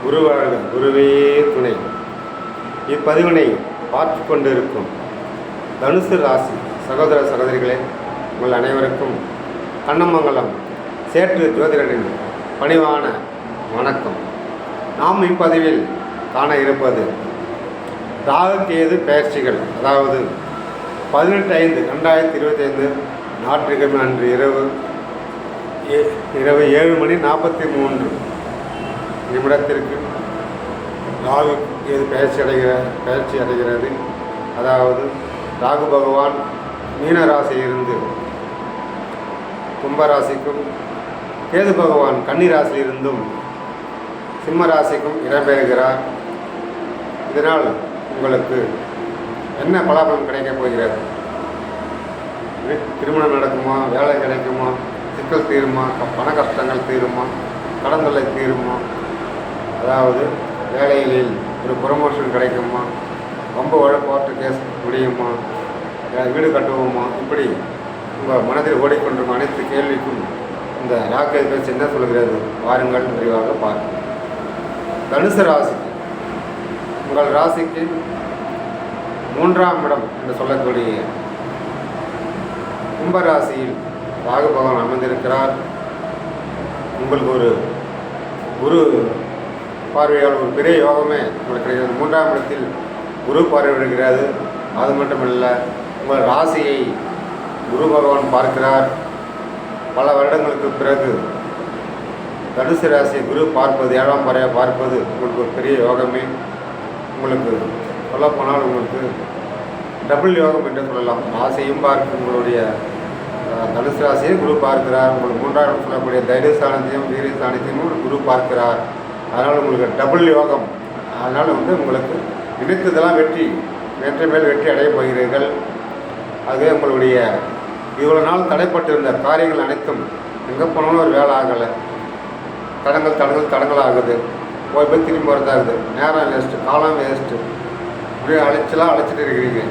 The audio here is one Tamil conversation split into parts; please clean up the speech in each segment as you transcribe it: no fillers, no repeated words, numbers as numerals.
குருவாழ்க குருவே துணை. இப்பதிவினை பார்த்து கொண்டிருக்கும் தனுசு ராசி சகோதர சகோதரிகளே, உங்கள் அனைவருக்கும் கண்ணமங்கலம் சேற்று ஜோதிடரின் பணிவான வணக்கம். நாம் இப்பதிவில் காண இருப்பது ராகுகேது பெயர்ச்சிகள், அதாவது 18/5/2025 ஞாயிற்றுக்கிழமை அன்று இரவு 7:43 நிமிடத்திற்கு ராகு கேது பயிற்சி அடைகிறது. அதாவது ராகு பகவான் மீன ராசியிலிருந்து கும்பராசிக்கும், கேது பகவான் கன்னி ராசியிலிருந்தும் சிம்ம ராசிக்கும் இடம்பெறுகிறார். இதனால் உங்களுக்கு என்ன பலாபலம் கிடைக்கப் போகிறது? திருமணம் நடக்குமா? வேலை கிடைக்குமா? சிக்கல் தீருமா? பண கஷ்டங்கள் தீருமா? கடன் தொல்லை தீருமா? அதாவது வேலைகளில் ஒரு ப்ரொமோஷன் கிடைக்குமா? ரொம்ப கோர்ட்டு கேஸ் முடியுமா? வீடு கட்டுவோமா? இப்படி உங்கள் மனதில் ஓடிக்கொண்டிருக்கும் அனைத்து கேள்விக்கும் இந்த ராக்கேது பேச்சு என்ன சொல்கிறது? வாருங்கள் விரிவாக பார்ப்போம். தனுசு ராசி, உங்கள் ராசிக்கு 3ஆம் இடம் என்று சொல்லக்கூடிய கும்பராசியில் ராகு பகவான் அமர்ந்திருக்கிறார். உங்களுக்கு ஒரு குரு பார்வையால் ஒரு பெரிய யோகமே உங்களுக்கு கிடைக்கிறது. 3ஆம் இடத்தில் குரு பார்வை விடுகிறது. அது மட்டுமல்ல, உங்கள் ராசியை குரு பகவான் பார்க்கிறார். பல வருடங்களுக்கு பிறகு தனுசு ராசியை குரு பார்ப்பது, 7ஆம் பார்வையாக பார்ப்பது உங்களுக்கு ஒரு பெரிய யோகமே. உங்களுக்கு சொல்லப்போனால் உங்களுக்கு டபுள் யோகம் என்று சொல்லலாம். ராசியும் பார்க்க உங்களுடைய தனுசு ராசியை குரு பார்க்கிறார். உங்களுக்கு 3ஆம் இடம் சொல்லக்கூடிய தைரியஸ்தானத்தையும் வீரியஸ்தானத்தையும் ஒரு குரு பார்க்கிறார். அதனால் உங்களுக்கு டபுள் யோகம். அதனால் உங்களுக்கு நினைத்ததெல்லாம் வெற்றி மேல் வெற்றி அடையப் போகிறீர்கள். ஆகவே உங்களுடைய இவ்வளோ நாள் தடைப்பட்டிருந்த காரியங்கள் அனைத்தும் எங்கே போனாலும் ஒரு வேலை ஆகலை. தடங்கள் ஆகுது. போய் திரும்பி வரதாகுது. நேரம் வேஸ்ட்டு, காலம் வேஸ்ட்டு, இப்படியே அழைச்சிட்டு இருக்கிறீங்க.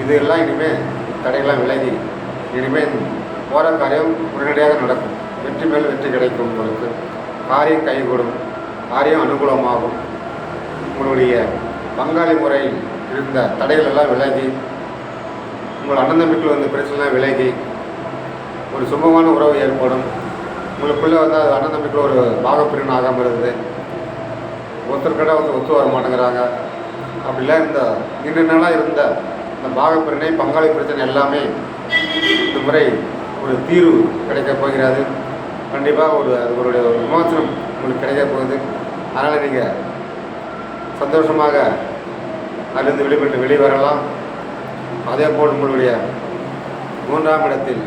இதெல்லாம் இனிமேல் தடையெல்லாம் விலகி இனிமேல் போகிற காரியம் உடனடியாக நடக்கும். வெற்றி மேல் வெற்றி கிடைக்கும். உங்களுக்கு காரியம் கைகூடும், காரியம் அனுகூலமாகும். உங்களுடைய பங்காளி முறையில் இருந்த தடைகள் எல்லாம் விலகி, உங்கள் அண்ணன் தம்பிக்குள் வந்த பிரச்சனைலாம் விலகி ஒரு சுமமான உறவு ஏற்படும். உங்களுக்குள்ளே வந்து அது அண்ணன் தம்பிக்குள்ள ஒரு பாகப்பிரிவின் ஆகாமல் இருக்குது. ஒருத்தர்கிட்ட ஒத்து வர மாட்டேங்கிறாங்க. அப்படிலாம் நீண்ட நாளாக இருந்த இந்த பாகப்பிரிவினை, பங்காளி பிரச்சனை எல்லாமே இந்த முறை ஒரு தீர்வு கிடைக்கப் போகிறது. கண்டிப்பாக அதனுடைய ஒரு விமோசனம் உங்களுக்கு கிடைக்கப் போகுது. அதனால் நீங்கள் சந்தோஷமாக அதிலிருந்து வெளிவரலாம். அதே போல் உங்களுடைய 3ஆம் இடத்தில்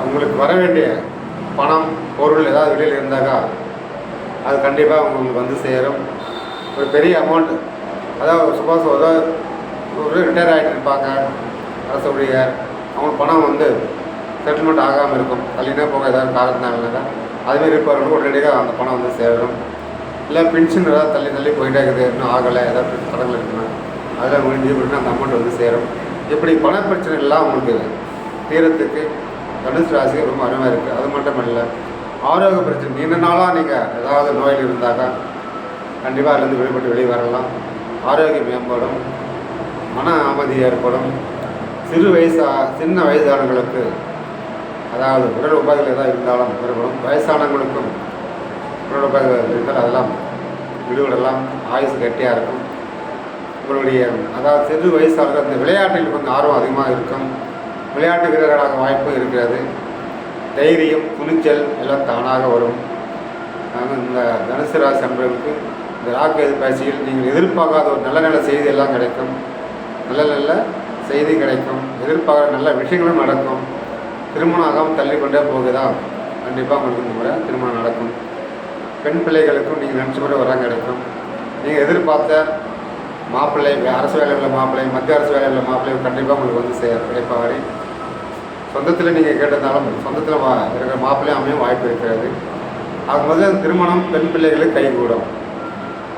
உங்களுக்கு வர வேண்டிய பணம், பொருள் ஏதாவது வெளியில் இருந்தாக்கா அது கண்டிப்பாக உங்களுக்கு வந்து சேரும். ஒரு பெரிய அமௌண்ட், அதாவது சப்போஸ் ஒரு ரிட்டையர் ஆகிட்டு இருப்பாங்க அரசு ஊழியர், அவங்க பணம் செட்டில்மெண்ட் ஆகாமல் இருக்கும். தள்ளினா போக ஏதாவது காரணத்தினாலனாக்கா அதுமாரி இருப்பவர்களுக்கு உடனடியாக அந்த பணம் வந்து சேரும். இல்லை பென்ஷன் ஏதாவது தள்ளி போயிட்டே இருக்குது, இன்னும் ஆகலை, ஏதாவது கடன்கள் இருக்குன்னா அதெல்லாம் முடிஞ்சு அப்படின்னா அந்த அமௌண்ட் வந்து சேரும். இப்படி பண பிரச்சனை எல்லாம் உங்களுக்கு தீரத்துக்கு தனுசு ராசி ரொம்ப அருமையாக இருக்குது. அது மட்டும் இல்லை, ஆரோக்கிய பிரச்சனை நீண்ட நாளாக நீங்கள் ஏதாவது நோயில் இருந்தாக்கா கண்டிப்பாக அதுலேருந்து வெளியே வரலாம். ஆரோக்கியம் மேம்படும், மன அமைதி ஏற்படும். சின்ன வயசானவங்களுக்கு, அதாவது உடல் உபாதைகள் ஏதாவது இருந்தாலும் ஏற்படும். வயசானவங்களுக்கும் உடல் உபாதைகள் இருந்தால் அதெல்லாம் விடுவிடலாம். ஆயுசு கட்டியாக இருக்கும். உங்களுடைய அதாவது சிறு வயசாளர்கள் இந்த விளையாட்டில் கொஞ்சம் ஆர்வம் அதிகமாக இருக்கும். விளையாட்டு வீரர்களாக வாய்ப்பு இருக்கிறது. தைரியம், துணிச்சல் எல்லாம் தானாக வரும். இந்த தனுசு ராசி அன்பர்களுக்கு இந்த ராக்கேது பயிற்சியில் நீங்கள் எதிர்பார்க்காத ஒரு நல்ல செய்தி எல்லாம் கிடைக்கும். நல்ல செய்தி கிடைக்கும். எதிர்பார்க்குற நல்ல விஷயங்களும் நடக்கும். திருமணம் ஆகாமல் தள்ளிக்கொண்டே போகுதா, கண்டிப்பாக உங்களுக்கு இந்த முறை திருமணம் நடக்கும். பெண் பிள்ளைகளுக்கும் நீங்கள் நினச்ச முறை வரம் கிடைக்கும். நீங்கள் எதிர்பார்த்த மாப்பிள்ளை, அரசு வேலையில் உள்ள மாப்பிள்ளை, மத்திய அரசு வேலையில் உள்ள மாப்பிள்ளை கண்டிப்பாக உங்களுக்கு கிடைப்பாரு. சொந்தத்தில் நீங்கள் கேட்டிருந்தாலும் சொந்தத்தில் இருக்கிற மாப்பிள்ளையும் அமையும் வாய்ப்பு இருக்கிறது. ஆகும்போது அந்த திருமணம் பெண் பிள்ளைகளுக்கு கைகூடும்.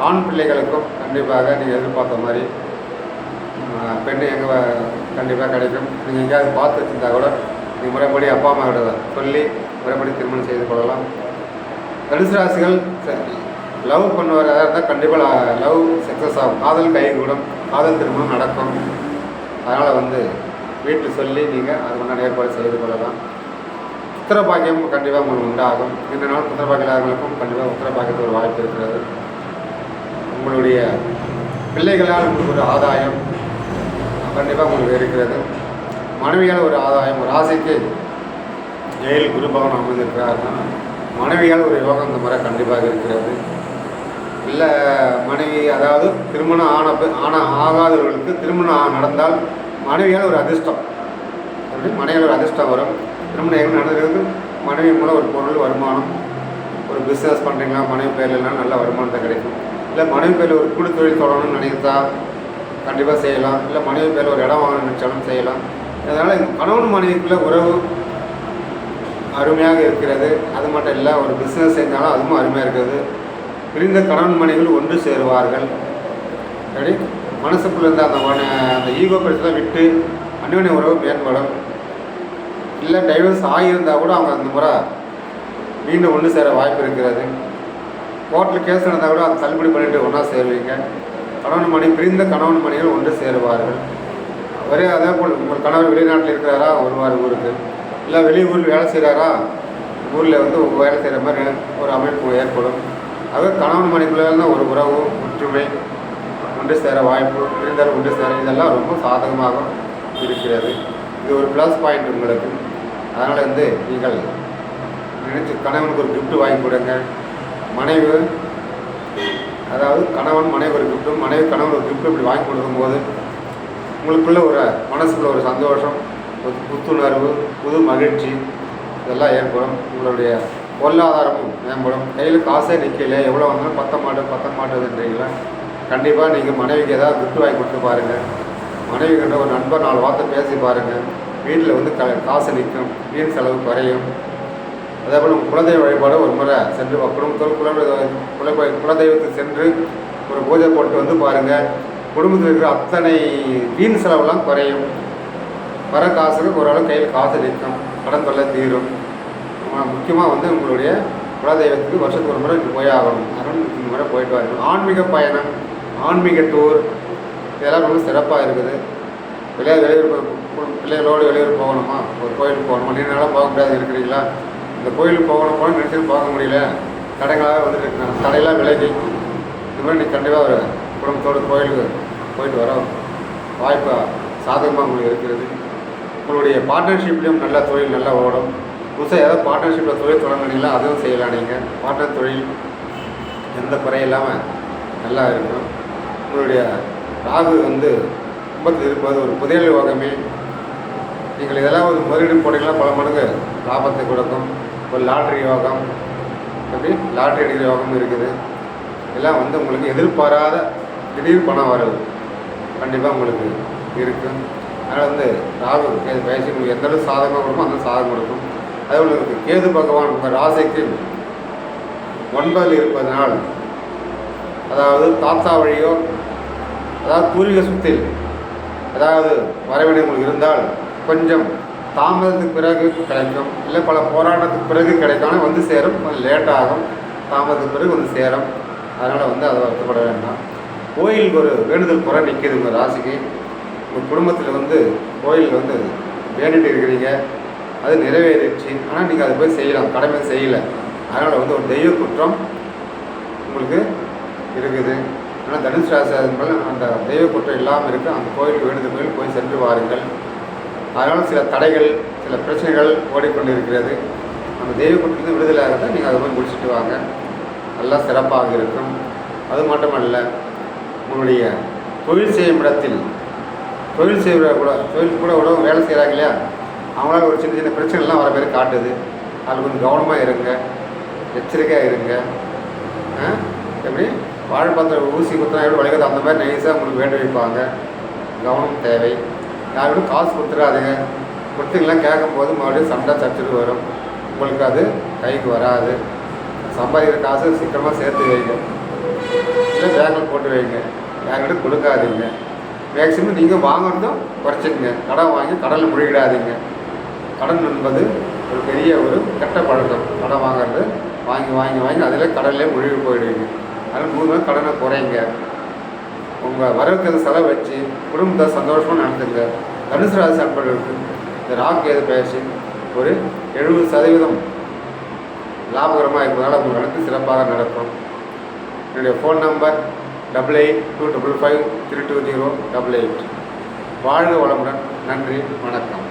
ஆண் பிள்ளைகளுக்கும் கண்டிப்பாக நீங்கள் எதிர்பார்த்த மாதிரி பெண்ணு எங்கே கண்டிப்பாக கிடைக்கும். நீங்கள் எங்கேயாவது பார்த்து வச்சுருந்தா கூட நீங்கள் முறைப்படி அப்பா அம்மாவோட சொல்லி முறைப்படி திருமணம் செய்து கொள்ளலாம். தனுசு ராசிகள் லவ் பண்ணுவார் இருந்தால் கண்டிப்பாக லவ் சக்ஸஸ் ஆகும், காதல் கைகூடும், காதல் திருமணம் நடக்கும். அதனால் வந்து வீட்டில் சொல்லி நீங்கள் அது முன்னாடி ஏற்பாடு செய்து கொள்ளலாம். புத்திர பாக்கியம் கண்டிப்பாக உங்களுக்கு உண்டாகும். இந்த நாள் புத்திர பாக்கியம் இல்லாதவங்களுக்கும் கண்டிப்பாக புத்திர பாக்கியத்துக்கு ஒரு வாய்ப்பு இருக்கிறது. உங்களுடைய பிள்ளைகளால் உங்களுக்கு ஒரு ஆதாயம் கண்டிப்பாக உங்களுக்கு இருக்கிறது. மனைவியால் ஒரு ஆதாயம். ஒரு ராசிக்கு 7 குரு பகவான் அமைந்திருக்கிறாருன்னா மனைவியால் ஒரு யோகம் இந்த முறை கண்டிப்பாக இருக்கிறது. இல்லை மனைவி, அதாவது திருமணம் ஆகாதவர்களுக்கு திருமணம் நடந்தால் மனைவியால் ஒரு அதிர்ஷ்டம், அப்படி மனைவியால் ஒரு அதிர்ஷ்டம் வரும். திருமணம் எங்கே நடந்திருக்கு, மனைவி மூலம் ஒரு பொருள் வருமானம், ஒரு பிஸ்னஸ் பண்ணுறீங்களா மனைவி பேர்லாம் நல்ல வருமானத்தை கிடைக்கும். இல்லை மனைவி பேரில் ஒரு கூடு தொழில் தொடரணும்னு நினைத்தா கண்டிப்பாக செய்யலாம். இல்லை மனைவி பேரில் ஒரு இடம் வாங்கணும்னு நினச்சாலும் செய்யலாம். அதனால் கணவன் மனைவிக்குள்ள உறவு அருமையாக இருக்கிறது. அது மட்டும் இல்லை, ஒரு பிஸ்னஸ் செஞ்சாலும் அதுவும் அருமையாக இருக்கிறது. பிரிந்த கணவன் மனைவிகள் ஒன்று சேருவார்கள். அப்படி மனசுக்குள்ள இருந்த அந்த ஈகோ பிரச்சனை விட்டு அந்யோன்ய உறவு மேம்படும். இல்லை டைவர்ஸ் ஆகியிருந்தால் கூட அவங்க அந்த முறை மீண்டும் ஒன்று சேர வாய்ப்பு இருக்கிறது. கோர்ட்டில் கேஸ் நடந்தால் கூட அதை தள்ளுபடி பண்ணிட்டு ஒன்றா சேருவீங்க. கணவன் மனைவி, பிரிந்த கணவன் மனைவிகள் ஒன்று சேருவார்கள். ஒரே அதே போல் உங்கள் கணவர் வெளிநாட்டில் இருக்கிறாரா, வருவார் ஊருக்கு. இல்லை வெளியூரில் வேலை செய்கிறாரா, ஊரில் வந்து வேலை செய்கிற மாதிரி ஒரு அமைப்பு ஏற்படும். அது கணவன் மனைவிக்குள்ளே தான் ஒரு உறவு ஒற்றுமை ஒன்று சேர வாய்ப்பு, பிரிந்தால் ஒன்று சேர, இதெல்லாம் ரொம்ப சாதகமாக இருக்கிறது. இது ஒரு ப்ளஸ் பாயிண்ட் உங்களுக்கு. அதனால் வந்து நீங்கள் நினைச்சு கணவனுக்கு ஒரு கிஃப்ட் வாங்கி கொடுங்க. மனைவி, அதாவது கணவன் மனைவி ஒரு கிஃப்ட்டும், மனைவி கணவன் ஒரு கிஃப்ட் இப்படி வாங்கி கொடுக்கும்போது உங்களுக்குள்ள ஒரு மனசுக்குள்ள ஒரு சந்தோஷம், ஒரு புத்துணர்வு, புது மகிழ்ச்சி இதெல்லாம் ஏற்படும். உங்களுடைய பொருளாதாரமும் மேம்படும். கையில் காசே நிற்கல, எவ்வளோ வந்தாலும் பத்த மாட்டேதுன்றீங்களா, கண்டிப்பாக நீங்கள் மனைவிக்கு ஏதாவது கிஃப்ட் வாங்கி கொடுத்து பாருங்கள். மனைவி கிட்ட ஒரு நண்பர் 4 வார்த்தை பேசி பாருங்கள். வீட்டில் வந்து காசு நிற்கும், வீண் செலவு குறையும். அதே போல் உங்கள் குலதெய்வ வழிபாடு ஒரு முறை சென்று குடும்பத்தோடு குலதெய்வத்துக்கு சென்று ஒரு பூஜை போட்டு வந்து பாருங்கள். குடும்பத்தில் இருக்கிற அத்தனை வீண் செலவெல்லாம் குறையும். வர காசுக்கு ஓரளவு கையில் காசு நிற்கும், கடன் தொல்லை தீரும். முக்கியமாக வந்து உங்களுடைய குலதெய்வத்துக்கு வருஷத்துக்கு ஒரு முறை போய் ஆகணும். அதனால் இந்த முறை போயிட்டு வரணும். ஆன்மீக பயணம், ஆன்மீக டூர் இதெல்லாம் ரொம்ப சிறப்பாக இருக்குது. வெளியூர் பிள்ளைகளோடு வெளியூர் போகணுமா, ஒரு கோயிலுக்கு போகணுமா, நீண்ட நாளாக போக முடியாது இருக்கிறீங்களா, இந்த கோயிலுக்கு போகணும் நினச்சி போக முடியல, தடைகளாக வந்துட்டு இருக்காங்க. தடையெல்லாம் விலகி இந்த மாதிரி நீங்கள் கண்டிப்பாக ஒரு குடும்பத்தோடு கோயிலுக்கு போயிட்டு வர வாய்ப்பு சாதகமாக உங்களுக்கு இருக்கிறது. உங்களுடைய பார்ட்னர்ஷிப்லேயும் நல்ல தொழில் நல்லா ஓடும். புதுசாக ஏதாவது பார்ட்னர்ஷிப்பில் தொழில் தொடங்கினீங்களா, அதுவும் செய்யலாம். நீங்கள் பார்ட்னர் தொழில் எந்த குறையும் இல்லாமல் நல்லா இருக்கும். உங்களுடைய ராகு வந்து கும்பத்தில் இருப்பது ஒரு புதையல் யோகமே. நீங்கள் இதெல்லாம் ஒரு முதலீடு போட்டிங்கன்னா பல மடங்கு லாபத்தை கொடுக்கும். ஒரு லாட்ரி யோகம், எப்படி லாட்ரி அடிக்கிற யோகம் இருக்குது. எல்லாம் வந்து உங்களுக்கு எதிர்பாராத திடீர் பணம் வரவு கண்டிப்பாக உங்களுக்கு இருக்கும். அதனால் வந்து ராகு கேது பயிற்சி உங்களுக்கு எந்த அளவுக்கு சாதகமாக கொடுக்கும் அந்த சாதகம் கொடுக்கும். அதே போல் இருக்குது கேது பகவான் உங்கள் ராசிக்கு 9 இருப்பதனால், அதாவது தாத்தா வழியோ, அதாவது பூர்வீக சொத்தில் ஏதாவது வரவினை உங்களுக்கு இருந்தால் கொஞ்சம் தாமதத்துக்கு பிறகு கிடைக்கும். இல்லை பல போராட்டத்துக்கு பிறகு கிடைக்கும், வந்து சேரும். கொஞ்சம் லேட்டாகும், தாமதத்துக்கு பிறகு வந்து சேரும். அதனால் வந்து அதை வருத்தப்பட வேண்டாம். கோயிலுக்கு ஒரு வேண்டுதல் குறை நிற்கிது உங்கள் ராசிக்கு. உங்கள் குடும்பத்தில் வந்து கோயில் வந்து வேண்டிட்டு இருக்கிறீங்க, அது நிறைவேறிடுச்சு. ஆனால் நீங்கள் அதை போய் செய்யலாம், கடமை செய்யலை. அதனால் வந்து ஒரு தெய்வ குற்றம் உங்களுக்கு இருக்குது. ஆனால் தனுசு ராசி அந்த தெய்வ குற்றம் இல்லாமல் இருக்குது. அந்த கோயிலுக்கு வேண்டுதல் கோயில் போய் சென்று வாருங்கள். அதனால் சில தடைகள், சில பிரச்சனைகள் ஓடிக்கொண்டு இருக்கிறது. அந்த தெய்வ குற்றத்துக்கு விடுதலை ஆகிறத நீங்கள் அதை போய் முடிச்சுட்டு வாங்க, நல்லா சிறப்பாக இருக்கும். அது மட்டுமல்ல, உங்களுடைய தொழில் செய்யும் இடத்தில் தொழில் கூட உடம்பு வேலை செய்கிறாங்க இல்லையா, அவங்களால ஒரு சின்ன சின்ன பிரச்சனைலாம் வர பேர் காட்டுது. அதில் கொஞ்சம் கவனமாக இருங்க, எச்சரிக்கையாக இருங்க. எப்படி வாழைப்பழத்தில் ஊசி குத்துனா எப்படி வளைக்கிறது அந்த மாதிரி நைஸாக உங்களுக்கு வேண்டி வைப்பாங்க. கவனம் தேவை. யாரோட காசு கொடுத்துடாதுங்க. கொடுத்தீங்களாம் கேட்கும்போது மறுபடியும் சண்டை சச்சுட்டு வரும். உங்களுக்கு அது கைக்கு வராது. சம்பாதிக்கிற காசு சீக்கிரமாக சேர்த்து வைங்க, இல்லை பேங்கில் போட்டு வைங்க. யார்கிட்ட கொடுக்காதீங்க. மேக்சிமம் நீங்கள் வாங்குறதும் குறைச்சிக்கங்க. கடன் வாங்கி கடலில் முழுகிடாதீங்க. கடன் என்பது ஒரு பெரிய ஒரு கெட்ட பழக்கம். கடன் வாங்குறது வாங்கி அதில் கடல்லே முழுகி போயிடுவீங்க. அதனால் முழுமையாக கடனை குறைங்க. உங்கள் வரவுக்கு செலவு வச்சு குடும்பத்தை சந்தோஷமாக நடத்துங்க. தனுசு ராசி அன்பர்களுக்கு இந்த ராகு கேது பயிற்சி ஒரு 70% லாபகரமாக இருப்பதால் உங்கள் நடத்து சிறப்பாக நடக்கும். என்னுடைய ஃபோன் நம்பர் 8825553208. வாழ்க வளமுடன். நன்றி, வணக்கம்.